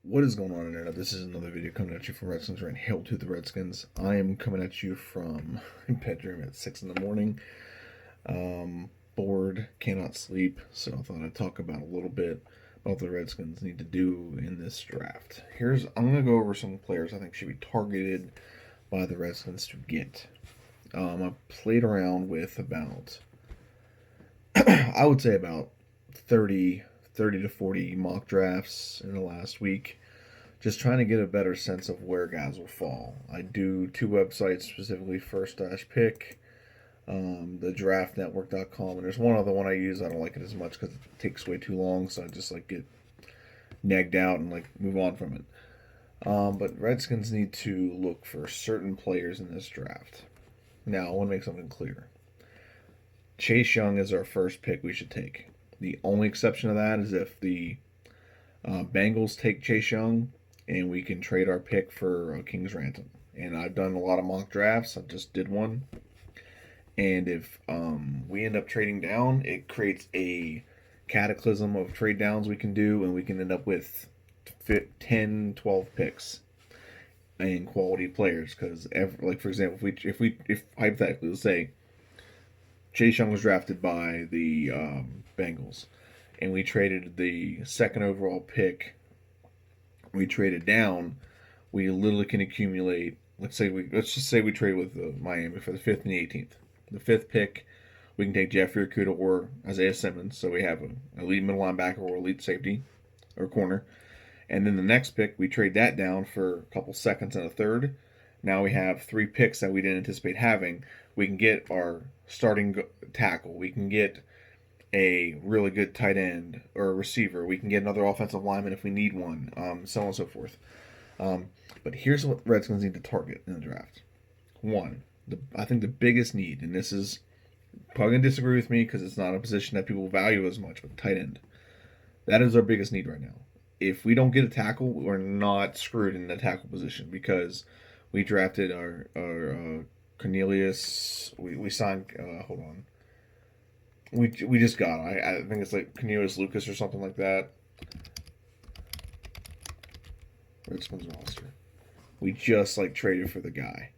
What is going on, Internet? This is another video coming at you from Redskins Rant. Hail to the Redskins. I am coming at you from my bedroom at 6 in the morning. Bored, cannot sleep, so I thought I'd talk about a little bit about what the Redskins need to do in this draft. I'm going to go over some players I think should be targeted by the Redskins to get. I played around with about, I would say about 30 to 40 mock drafts in the last week, just trying to get a better sense of where guys will fall. I do two websites specifically: First Dash Pick, the draftnetwork.com, and there's one other one I use. I don't like it as much because it takes way too long, so I just like get nagged out and like move on from it. But Redskins need to look for certain players in this draft. Now, I want to make something clear. Chase Young is our first pick we should take. The only exception to that is if the Bengals take Chase Young and we can trade our pick for King's Ransom. And I've done a lot of mock drafts. I just did one. And if we end up trading down, it creates a cataclysm of trade downs we can do, and we can end up with 10, 12 picks and quality players. Because, like for example, if hypothetically, let's say Chase Young was drafted by the Bengals, and we traded the second overall pick. We traded down. We literally can accumulate. Let's just say we trade with Miami for the 5th and the 18th. The 5th pick, we can take Jeffrey Okudah or Isaiah Simmons. So we have an elite middle linebacker or elite safety or corner. And then the next pick, we trade that down for a couple seconds and a third. Now we have 3 picks that we didn't anticipate having. We can get our starting tackle. We can get a really good tight end or a receiver. We can get another offensive lineman if we need one, so on and so forth. But here's what Redskins need to target in the draft. One, I think the biggest need, and this is probably going to disagree with me because it's not a position that people value as much, but tight end. That is our biggest need right now. If we don't get a tackle, we're not screwed in the tackle position because we drafted our Cornelius. We signed. Hold on. We just got. I think it's like Cornelius Lucas or something like that. Redskins roster. We just like traded for the guy.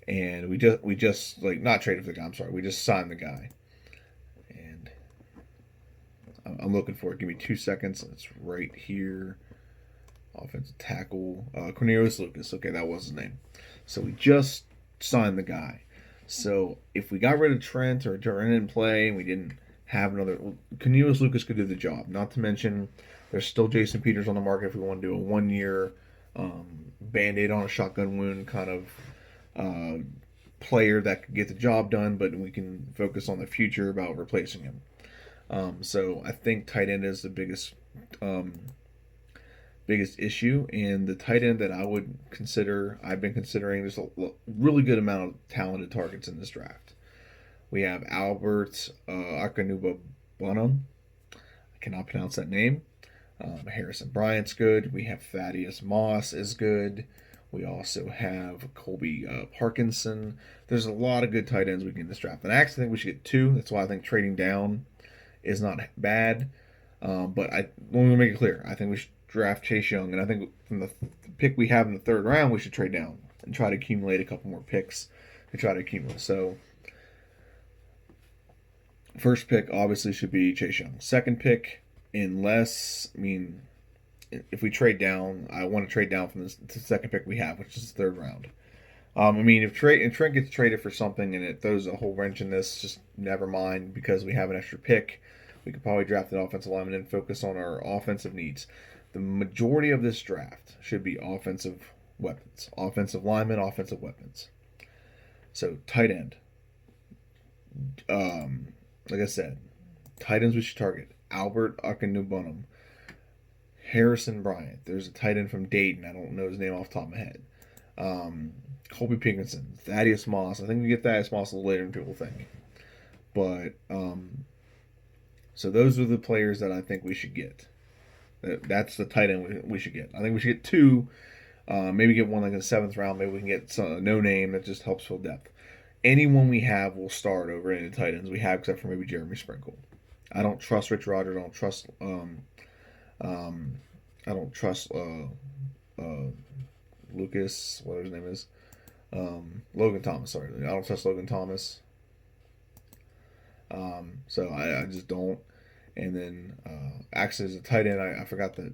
And we just like not traded for the guy. I'm sorry. We just signed the guy. And I'm looking for it. Give me 2 seconds. It's right here. Offensive tackle. Cornelius Lucas. Okay, that was his name. So we just signed the guy. So if we got rid of Trent or Durant in play and we didn't have another, Cornelius Lucas could do the job. Not to mention, there's still Jason Peters on the market if we want to do a 1-year band-aid on a shotgun wound kind of player that could get the job done, but we can focus on the future about replacing him. So I think tight end is the biggest issue, and the tight end that I've been considering, there's a really good amount of talented targets in this draft. We have Albert Akanuba-Bunham. I cannot pronounce that name. Harrison Bryant's good. We have Thaddeus Moss is good. We also have Colby Parkinson. There's a lot of good tight ends we can get in this draft. And I actually think we should get 2. That's why I think trading down is not bad. But let me make it clear. I think we should draft Chase Young, and I think from the pick we have in the 3rd round, we should trade down and try to accumulate a couple more picks to try to accumulate. So, first pick obviously should be Chase Young. Second pick, if we trade down, I want to trade down from the second pick we have, which is the 3rd round. If Trent gets traded for something and it throws a whole wrench in this, just never mind because we have an extra pick. We could probably draft an offensive lineman and focus on our offensive needs. The majority of this draft should be offensive weapons. Offensive linemen, offensive weapons. So, tight end. Like I said, tight ends we should target. Albert Akanuba-Bunham. Harrison Bryant. There's a tight end from Dayton. I don't know his name off the top of my head. Colby Parkinson. Thaddeus Moss. I think we get Thaddeus Moss a little later than people think. But, so those are the players that I think we should get. That's the tight end we should get. I think we should get 2. Maybe get one like in the 7th round. Maybe we can get no name that just helps fill depth. Anyone we have will start over any tight ends we have, except for maybe Jeremy Sprinkle. I don't trust Rich Rogers. Um, I don't trust uh, Lucas, whatever his name is, Logan Thomas. Sorry, I don't trust Logan Thomas. So I just don't. And then actually, as a tight end, I forgot that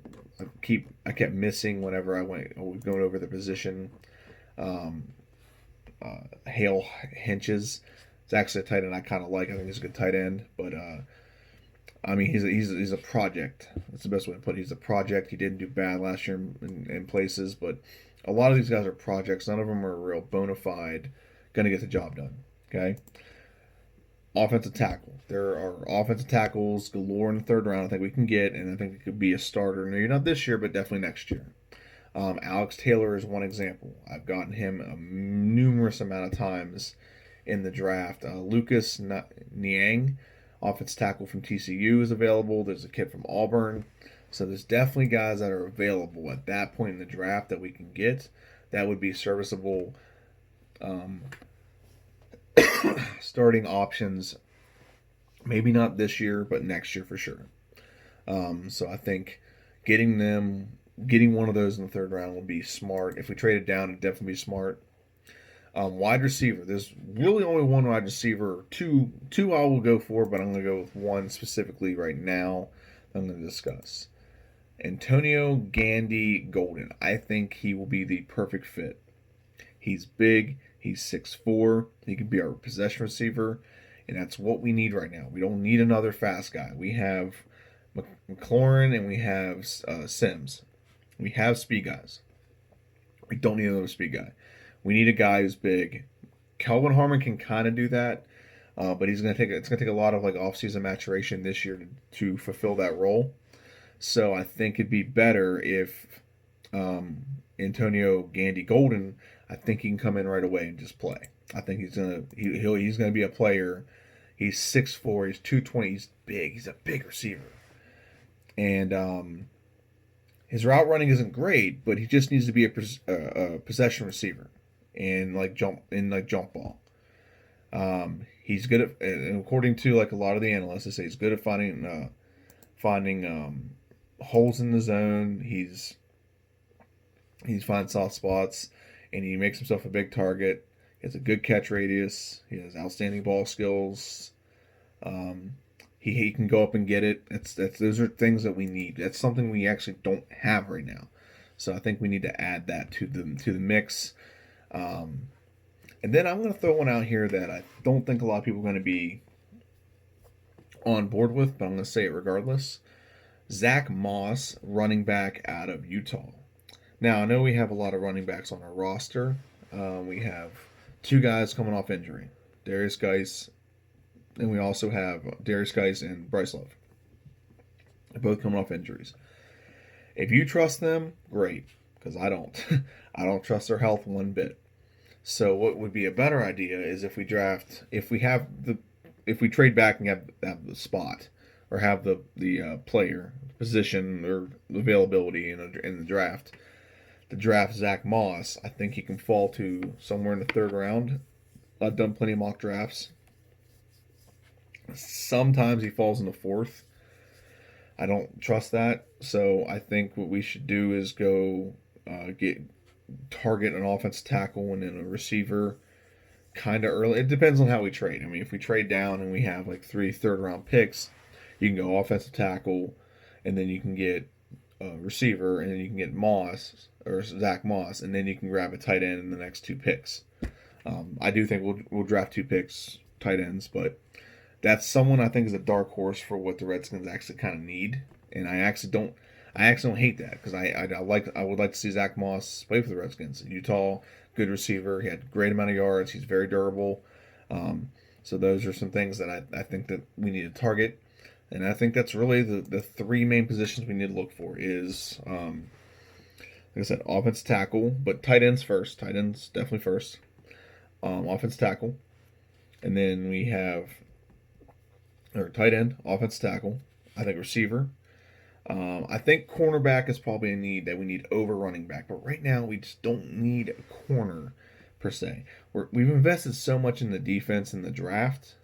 I kept missing whenever I was going over the position. Um, Hale Henches. It's actually a tight end I kind of like. I think he's a good tight end, but I mean he's a project. That's the best way to put it. He's a project. He didn't do bad last year in places, but a lot of these guys are projects. None of them are real bona fide, going to get the job done. Okay. Offensive tackle. There are offensive tackles galore in the third round. I think we can get, and I think it could be a starter. Maybe not this year, but definitely next year. Alex Taylor is one example. I've gotten him a numerous amount of times in the draft. Lucas Niang, offensive tackle from TCU, is available. There's a kid from Auburn. So there's definitely guys that are available at that point in the draft that we can get that would be serviceable um, starting options. Maybe not this year, but next year for sure. So I think getting one of those in the third round will be smart. If we traded down, it'd definitely be smart. Wide receiver. There's really only one wide receiver. Two I will go for, but I'm going to go with one specifically right now. I'm going to discuss Antonio Gandy Golden. I think he will be the perfect fit. He's big. He's 6'4". He can be our possession receiver, and that's what we need right now. We don't need another fast guy. We have McLaurin and we have Sims. We have speed guys. We don't need another speed guy. We need a guy who's big. Kelvin Harmon can kind of do that, but it's gonna take a lot of like offseason maturation this year to fulfill that role. So I think it'd be better if Antonio Gandy Golden. I think he can come in right away and just play. I think he's gonna be a player. He's 6'4". He's 220. He's big. He's a big receiver, and his route running isn't great, but he just needs to be a possession receiver and like jump ball. He's good at, and according to like a lot of the analysts, they say he's good at finding holes in the zone. He's finding soft spots, and he makes himself a big target. He has a good catch radius. He has outstanding ball skills. Um, he can go up and get it. Those are things that we need. That's something we actually don't have right now. So I think we need to add that to the mix. Um, and then I'm going to throw one out here that I don't think a lot of people are going to be on board with, but I'm going to say it regardless. Zach Moss, running back out of Utah. Now I know we have a lot of running backs on our roster. We have two guys coming off injury, Darius Geis, and we also have Darius Geis and Bryce Love. They're both coming off injuries. If you trust them, great, because I don't. I don't trust their health one bit. So what would be a better idea is if we trade back and have the spot or have the player position or availability in the draft. To draft Zach Moss, I think he can fall to somewhere in the third round. I've done plenty of mock drafts. Sometimes he falls in the fourth. I don't trust that, so I think what we should do is go target an offensive tackle and then a receiver kind of early. It depends on how we trade. I mean, if we trade down and we have like 3 third-round picks, you can go offensive tackle, and then you can get a receiver, and then you can get Moss or Zach Moss, and then you can grab a tight end in the next 2 picks. I do think we'll draft 2 picks, tight ends, but that's someone I think is a dark horse for what the Redskins actually kind of need, and I actually don't hate that because I would like to see Zach Moss play for the Redskins. Utah, good receiver. He had a great amount of yards. He's very durable. So those are some things that I think that we need to target. And I think that's really the 3 main positions we need to look for is, like I said, offensive tackle, but tight ends first. Tight ends definitely first. Offensive tackle. And then we have, or tight end, offensive tackle. I think receiver. I think cornerback is probably a need that we need over running back. But right now, we just don't need a corner per se. We've invested so much in the defense in the draft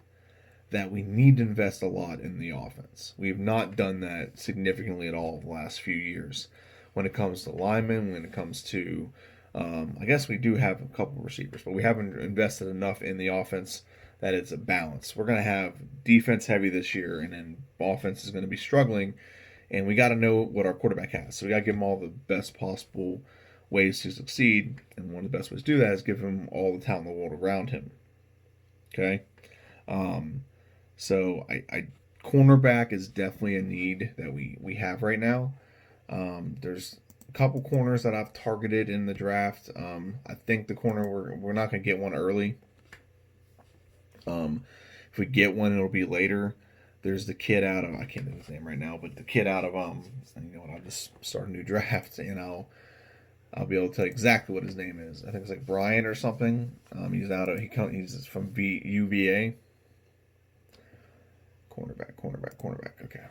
that we need to invest a lot in the offense. We've not done that significantly at all the last few years. When it comes to linemen, when it comes to, I guess we do have a couple receivers, but we haven't invested enough in the offense that it's a balance. We're going to have defense heavy this year, and then offense is going to be struggling, and we got to know what our quarterback has. So we got to give him all the best possible ways to succeed, and one of the best ways to do that is give him all the talent in the world around him. Okay? Um, so I cornerback is definitely a need that we have right now. There's a couple corners that I've targeted in the draft. I think the corner we're not going to get one early. If we get one, it'll be later. There's the kid out of, I can't think of his name right now, but the kid out of you know what, I'll just start a new draft and I'll be able to tell you exactly what his name is. I think it's like Brian or something. He's from UVA. Cornerback. Okay.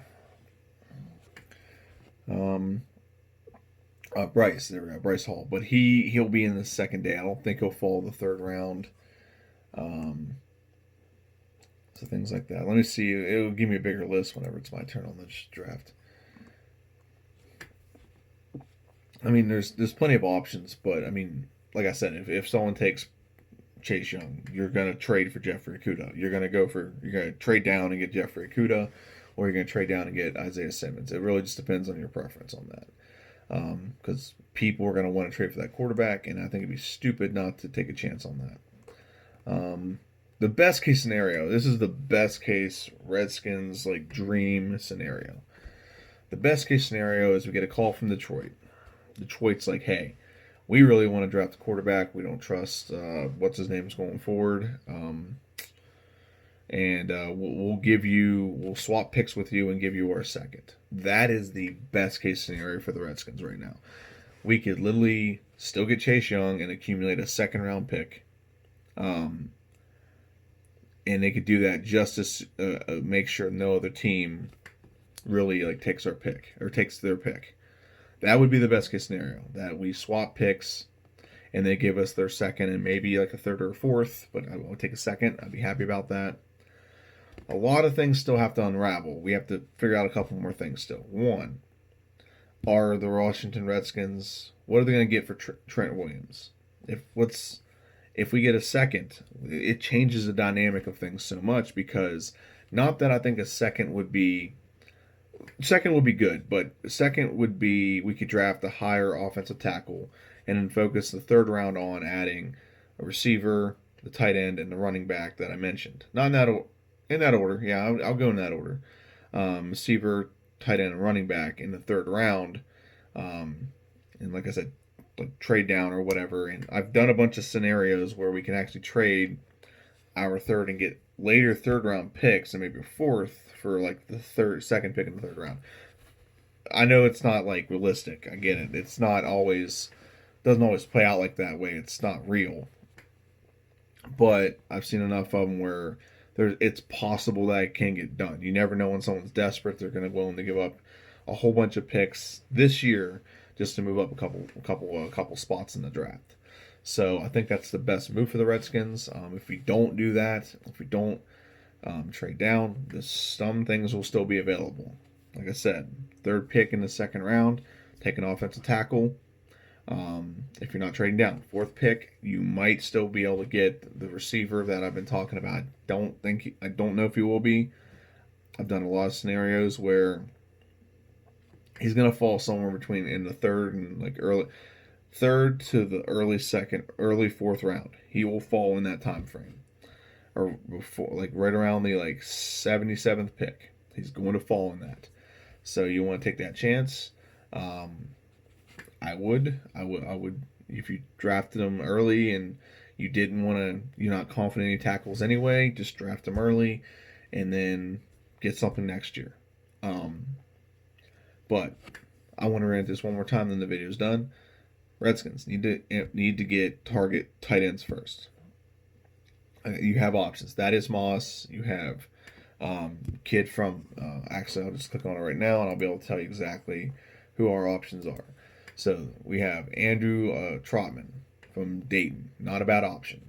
Bryce. There we go. Bryce Hall. But he'll be in the second day. I don't think he'll fall the third round. So things like that. Let me see. It'll give me a bigger list whenever it's my turn on this draft. I mean, there's plenty of options, but I mean, like I said, if someone takes Chase Young, you're gonna trade for Jeffrey Okudah. You're gonna trade down and get Jeffrey Okudah, or you're gonna trade down and get Isaiah Simmons. It really just depends on your preference on that, because people are gonna want to trade for that quarterback, and I think it'd be stupid not to take a chance on that. The best case scenario. This is the best case Redskins like dream scenario. The best case scenario is we get a call from Detroit. Detroit's like, hey, we really want to draft a quarterback. We don't trust what's his name's going forward, and we'll swap picks with you and give you our second. That is the best case scenario for the Redskins right now. We could literally still get Chase Young and accumulate a second round pick, and they could do that just to make sure no other team really like takes our pick or takes their pick. That would be the best case scenario, that we swap picks and they give us their second and maybe like a third or a fourth, but I would take a second. I'd be happy about that. A lot of things still have to unravel. We have to figure out a couple more things still. One, are the Washington Redskins, what are they going to get for Trent Williams? If we get a second, it changes the dynamic of things so much, because not that I think a second would be good, but second would be we could draft a higher offensive tackle and then focus the third round on adding a receiver, the tight end, and the running back that I mentioned. Not in that order. Yeah, I'll go in that order. Receiver, tight end, and running back in the third round. And like I said, like trade down or whatever. And I've done a bunch of scenarios where we can actually trade our third and get later third round picks and maybe a fourth for like the second pick in the third round. I know it's not like realistic. I get it. It's not always, doesn't always play out like that way. It's not real. But I've seen enough of them where it's possible that it can get done. You never know when someone's desperate. They're going to be willing to give up a whole bunch of picks this year just to move up a couple spots in the draft. So I think that's the best move for the Redskins. If we don't do that, if we don't trade down, some things will still be available. Like I said, third pick in the second round, take an offensive tackle. If you're not trading down, fourth pick, you might still be able to get the receiver that I've been talking about. I don't know if he will be. I've done a lot of scenarios where he's gonna fall somewhere between in the third and like third to the early fourth round. He will fall in that time frame, or before, like right around the like 77th pick. He's going to fall in that. So you want to take that chance. I would. If you drafted him early and you didn't want to, you're not confident in any tackles anyway, just draft him early, and then get something next year. But I want to rant this one more time, then the video's done. Redskins need to get target tight ends first. You have options. That is Moss. You have kid from. Actually, I'll just click on it right now, and I'll be able to tell you exactly who our options are. So we have Andrew Trotman from Dayton, not a bad option.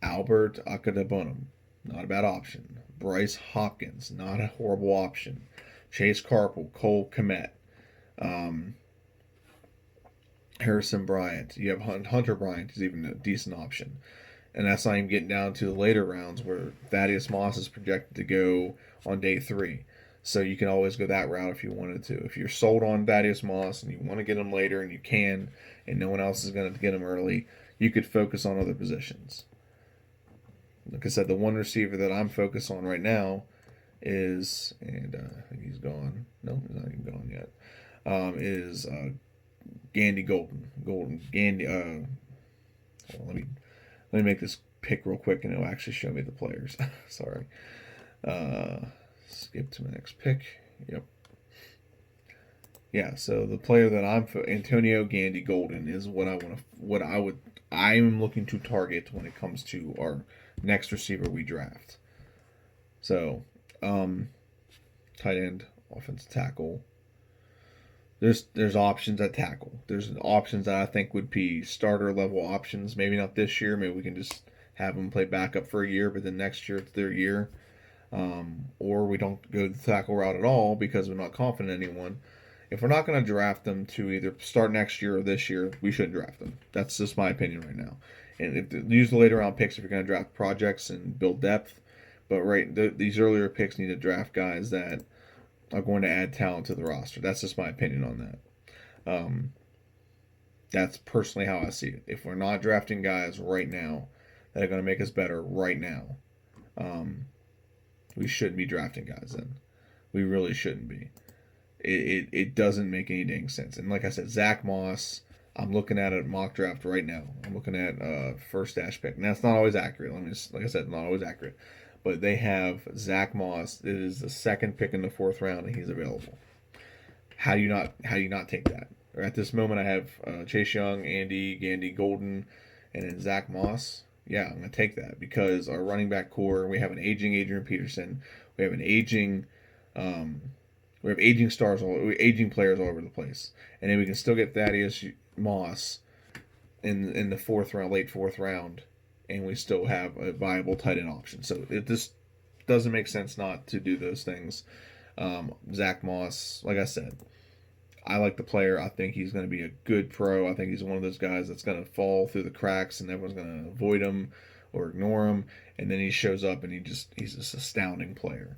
Albert Akadabonum, not a bad option. Bryce Hopkins, not a horrible option. Chase Carpel, Cole Kmet, um, Harrison Bryant. You have Hunter Bryant is even a decent option. And that's not even getting down to the later rounds where Thaddeus Moss is projected to go on day 3. So you can always go that route if you wanted to. If you're sold on Thaddeus Moss and you want to get him later and you can, and no one else is going to get him early, you could focus on other positions. Like I said, the one receiver that I'm focused on right now is, and I think he's gone. No, he's not even gone yet. Is Gandy Golden. Gandy. Let me make this pick real quick, and it'll actually show me the players. Sorry. Skip to my next pick. Yep. Yeah. So the player that Antonio Gandy Golden is what I'm looking to target when it comes to our next receiver we draft. So, tight end, offensive tackle. There's options at tackle. There's options that I think would be starter level options. Maybe not this year. Maybe we can just have them play backup for a year, but then next year it's their year. Or we don't go the tackle route at all because we're not confident in anyone. If we're not going to draft them to either start next year or this year, we shouldn't draft them. That's just my opinion right now. And use the later round picks if you're going to draft projects and build depth. But these earlier picks need to draft guys that are going to add talent to the roster. That's just my opinion on that. That's personally how I see it. If we're not drafting guys right now that are going to make us better right now, we shouldn't be drafting guys then. We really shouldn't be. It doesn't make any dang sense. And like I said, Zach Moss, I'm looking at a mock draft right now. I'm looking at first dash pick. And that's not always accurate. Like I said, not always accurate. But they have Zach Moss. It is the second pick in the 4th round, and he's available. How do you not take that? Or at this moment, I have Chase Young, Andy, Gandy, Golden, and then Zach Moss. Yeah, I'm gonna take that because our running back core. We have an aging Adrian Peterson. We have an aging. We have aging players all over the place, and then we can still get Thaddeus Moss in the 4th round, late 4th round. And we still have a viable tight end option. So it just doesn't make sense not to do those things. Zach Moss, like I said, I like the player. I think he's going to be a good pro. I think he's one of those guys that's going to fall through the cracks and everyone's going to avoid him or ignore him. And then he shows up and he's just astounding player.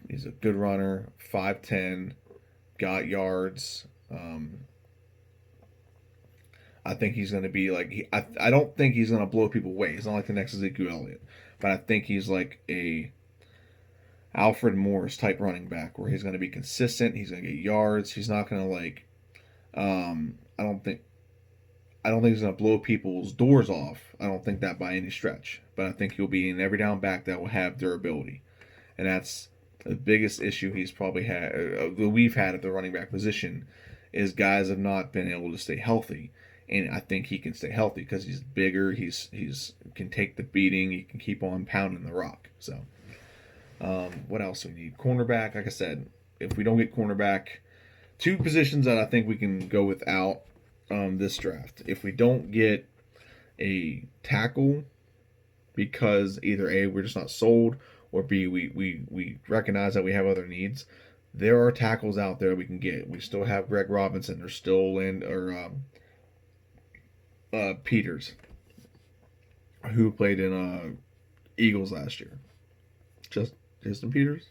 He's a good runner, 5'10", got yards. I think he's going to be like I don't think he's going to blow people away. He's not like the next Ezekiel Elliott, but I think he's like a Alfred Morris type running back where he's going to be consistent. He's going to get yards. He's not going to I don't think he's going to blow people's doors off. I don't think that by any stretch, but I think he'll be an every down back that will have durability, and that's the biggest issue he's probably had. We've had at the running back position is guys have not been able to stay healthy. And I think he can stay healthy because he's bigger. He's can take the beating. He can keep on pounding the rock. So, what else we need? Cornerback. Like I said, if we don't get cornerback, 2 positions that I think we can go without this draft. If we don't get a tackle, because either A, we're just not sold, or B, we recognize that we have other needs. There are tackles out there we can get. We still have Greg Robinson. There's still Peters, who played in Eagles last year. Jason Peters,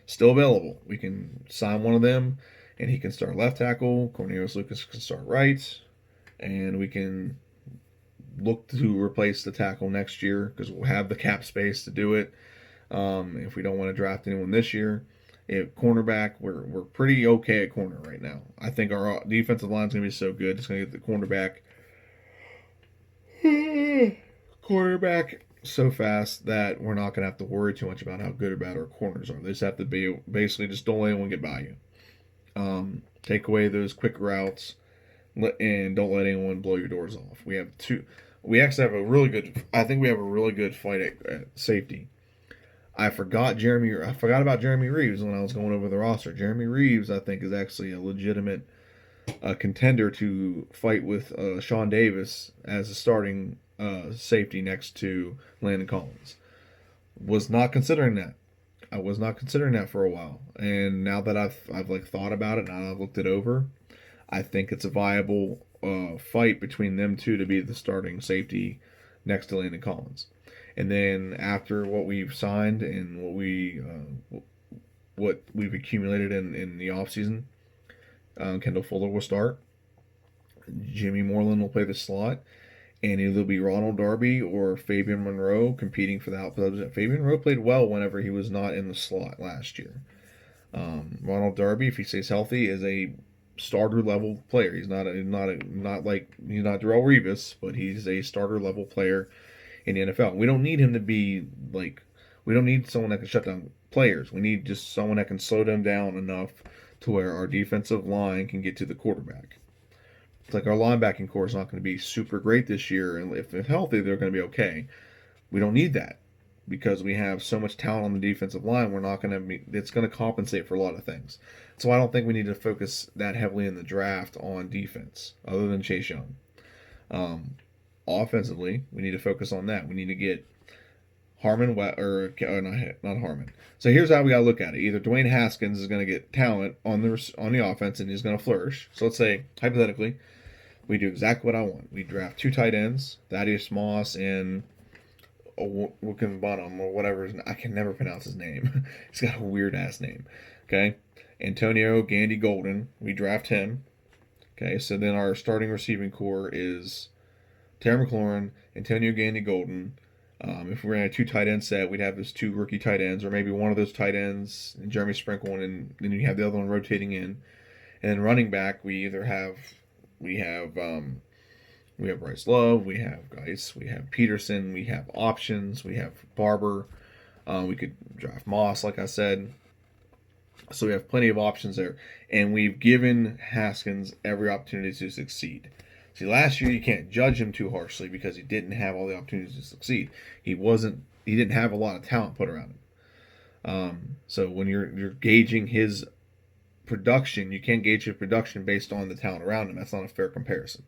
still available. We can sign one of them, and he can start left tackle. Cornelius Lucas can start right, and we can look to replace the tackle next year because we'll have the cap space to do it. If we don't want to draft anyone this year. If cornerback, we're pretty okay at corner right now. I think our defensive line is going to be so good. It's going to get the cornerback so fast that we're not going to have to worry too much about how good or bad our corners are. They just have to be basically just don't let anyone get by you. Take away those quick routes and don't let anyone blow your doors off. We actually have a really good fight at safety. I forgot about Jeremy Reeves when I was going over the roster. Jeremy Reeves, I think, is actually a legitimate contender to fight with Sean Davis as a starting safety next to Landon Collins. Was not considering that. I was not considering that for a while, and now that I've like thought about it and I've looked it over, I think it's a viable fight between them two to be the starting safety next to Landon Collins. And then after what we've signed and what we've accumulated in the offseason, Kendall Fuller will start. Jimmy Moreland will play the slot, and it'll be Ronald Darby or Fabian Monroe competing for the outfield position. Fabian Monroe played well whenever he was not in the slot last year. Ronald Darby, if he stays healthy, is a starter level player. He's not he's not Darrelle Revis, but he's a starter level player in the NFL. We don't need him to be like we don't need someone that can shut down players. We need just someone that can slow them down enough to where our defensive line can get to the quarterback. It's like our linebacking core is not going to be super great this year, and if they're healthy, they're going to be okay. We don't need that because we have so much talent on the defensive line. We're not going to be. It's going to compensate for a lot of things. So I don't think we need to focus that heavily in the draft on defense, other than Chase Young. Offensively, we need to focus on that. We need to get Harmon or not Harmon. So here's how we got to look at it. Either Dwayne Haskins is going to get talent on the offense and he's going to flourish. So let's say hypothetically, we do exactly what I want. We draft 2 tight ends, Thaddeus Moss and Wickenbottom or whatever. I can never pronounce his name. He's got a weird ass name. Okay, Antonio Gandy Golden. We draft him. Okay, so then our starting receiving core is Terry McLaurin, Antonio Gandy Golden. If we ran a 2 tight end set, we'd have those 2 rookie tight ends, or maybe one of those tight ends, and Jeremy Sprinkle, and then you have the other one rotating in. And then running back, we either have we have Bryce Love, we have Geis, we have Peterson, we have options, we have Barber. We could draft Moss, like I said. So we have plenty of options there, and we've given Haskins every opportunity to succeed. See, last year you can't judge him too harshly because he didn't have all the opportunities to succeed. He didn't have a lot of talent put around him. So when you're gauging his production, you can't gauge his production based on the talent around him. That's not a fair comparison.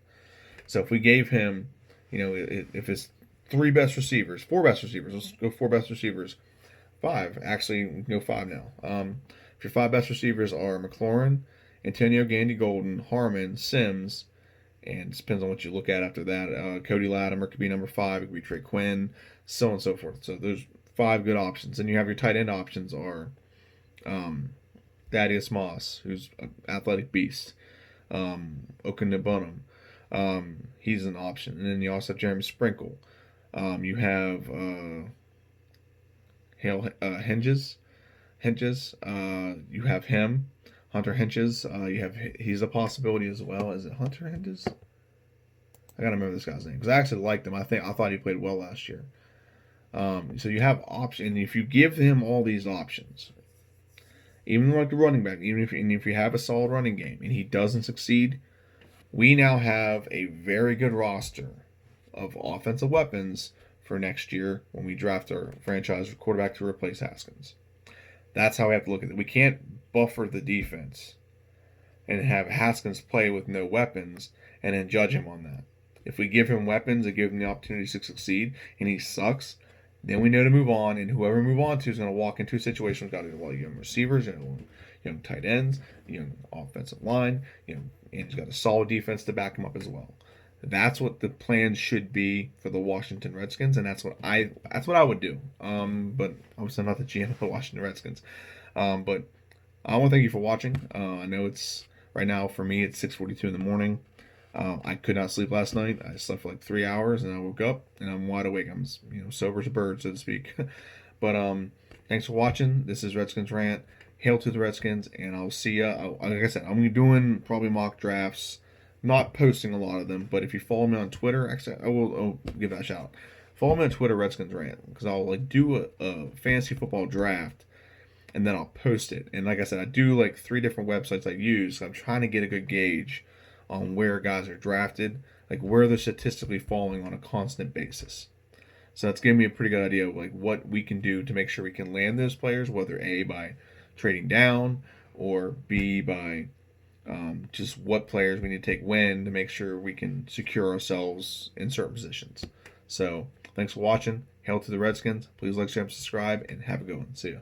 So if we gave him, if it's 4 best receivers, let's go 4 best receivers, 5. Actually, we can go 5 now. If your 5 best receivers are McLaurin, Antonio Gandy Golden, Harmon, Sims, and it depends on what you look at after that. Cody Latimer could be number 5. It could be Trey Quinn, so on and so forth. So there's 5 good options. And you have your tight end options are Thaddeus Moss, who's an athletic beast. Okunabunum, he's an option. And then you also have Jeremy Sprinkle. You have Henges. You have him. Hunter Henches, he's a possibility as well. Is it Hunter Henches? I gotta remember this guy's name because I actually liked him. I thought he played well last year. So you have options, and if you give him all these options, even like the running back, if you have a solid running game and he doesn't succeed, we now have a very good roster of offensive weapons for next year when we draft our franchise quarterback to replace Haskins. That's how we have to look at it. We can't buffer the defense and have Haskins play with no weapons and then judge him on that. If we give him weapons and give him the opportunity to succeed and he sucks, then we know to move on, and whoever we move on to is going to walk into a situation with got young receivers, young tight ends, young offensive line, and he's got a solid defense to back him up as well. That's what the plan should be for the Washington Redskins, and that's what I would do. But obviously I'm not the GM of the Washington Redskins. But I want to thank you for watching. I know it's right now for me it's 6:42 in the morning. I could not sleep last night. I slept for like 3 hours, and I woke up and I'm wide awake. I'm sober as a bird, so to speak. But thanks for watching. This is Redskins Rant. Hail to the Redskins, and I'll see ya. Like I said, I'm gonna be doing probably mock drafts. Not posting a lot of them, but if you follow me on Twitter, actually, I'll give that a shout. Follow me on Twitter, Redskins Rant, because I'll do a fantasy football draft, and then I'll post it. And like I said, I do 3 different websites I use. So I'm trying to get a good gauge on where guys are drafted, where they're statistically falling on a constant basis. So that's giving me a pretty good idea of what we can do to make sure we can land those players, whether A, by trading down, or B, by just what players we need to take when to make sure we can secure ourselves in certain positions. So thanks for watching. Hail to the Redskins. Please like, share, and subscribe, and have a good one. See ya.